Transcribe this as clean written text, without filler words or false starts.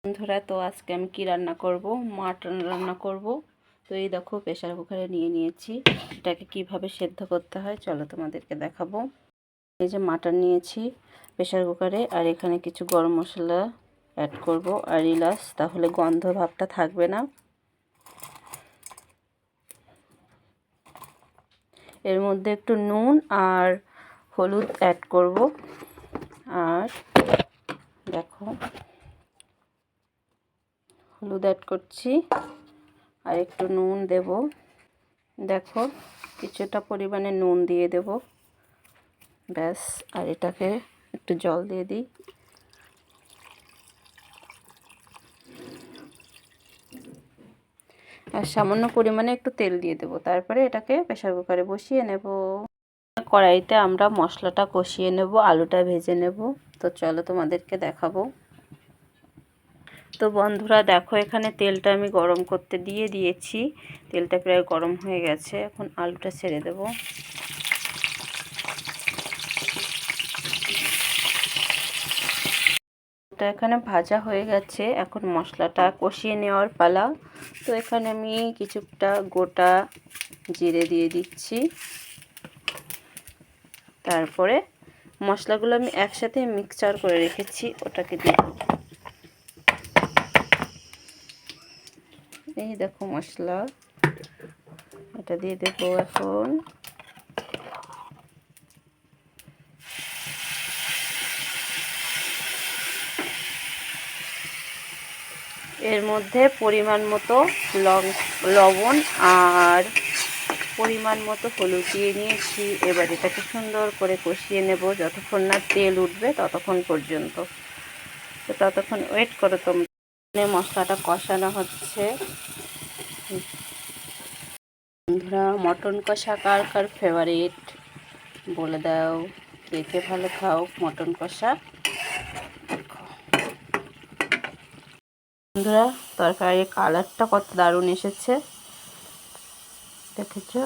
বন্ধুরা, তো আজকে আমি কি রান্না করব? মাটন রান্না করব। তো এই দেখো প্রেসার কুকারে নিয়ে নিয়েছি। এটাকে কিভাবে সেদ্ধ করতে হয় চলো তোমাদেরকে দেখাবো। এই যে মাটন নিয়েছি প্রেসার কুকারে, আর এখানে কিছু গরম মশলা অ্যাড করব আর ইলাচ, তাহলে গন্ধ ভাবটা থাকবে না। এর মধ্যে একটু নুন আর হলুদ অ্যাড করব। আর দেখো হলুদ অ্যাড করছি আর একটু নুন দেব। দেখো কিছুটা পরিমাণে নুন দিয়ে দেব, ব্যাস। আর এটাকে একটু জল দিয়ে দিই। আর সামান্য পরিমাণে একটু তেল দিয়ে দেব। তারপরে এটাকে প্রেসার কুকারে বসিয়ে নেব। কড়াইতে আমরা মশলাটা কষিয়ে নেব, আলুটা ভেজে নেব। তো চলো তোমাদেরকে দেখাবো। তো বন্ধুরা দেখো, এখানে তেলটা আমি গরম করতে দিয়েছি। তেলটা প্রায় গরম হয়ে গেছে। এখন আলুটা ছেড়ে দেব। এটা এখানে ভাজা হয়ে গেছে। এখন মশলাটা কষিয়ে নেওয়ার পালা। তো এখানে আমি কিছুটা গোটা জিরে দিয়ে দিচ্ছি। তারপরে মশলাগুলো আমি একসাথে মিক্সচার করে রেখেছি, ওটাকে দিয়ে দেব। এই দেখো মশলা, এটা দিয়ে দেব এখন। এর মধ্যে পরিমাণ মতো লবণ আর পরিমাণ মতো হলুদ দিয়ে নিয়েছি। এবার এটাকে সুন্দর করে কষিয়ে নেব যতক্ষণ না তেল উঠবে ততক্ষণ পর্যন্ত। তো ততক্ষণ ওয়েট করো তোমরা। মশলাটা কষানো হচ্ছে। বন্ধুরা, মটন কষা কার কার ফেভারিট বলে দাও। কে কে ভালো খাও মটন কষা? বন্ধুরা, তরকারির কালারটা কত দারুণ এসেছে, দেখেছো?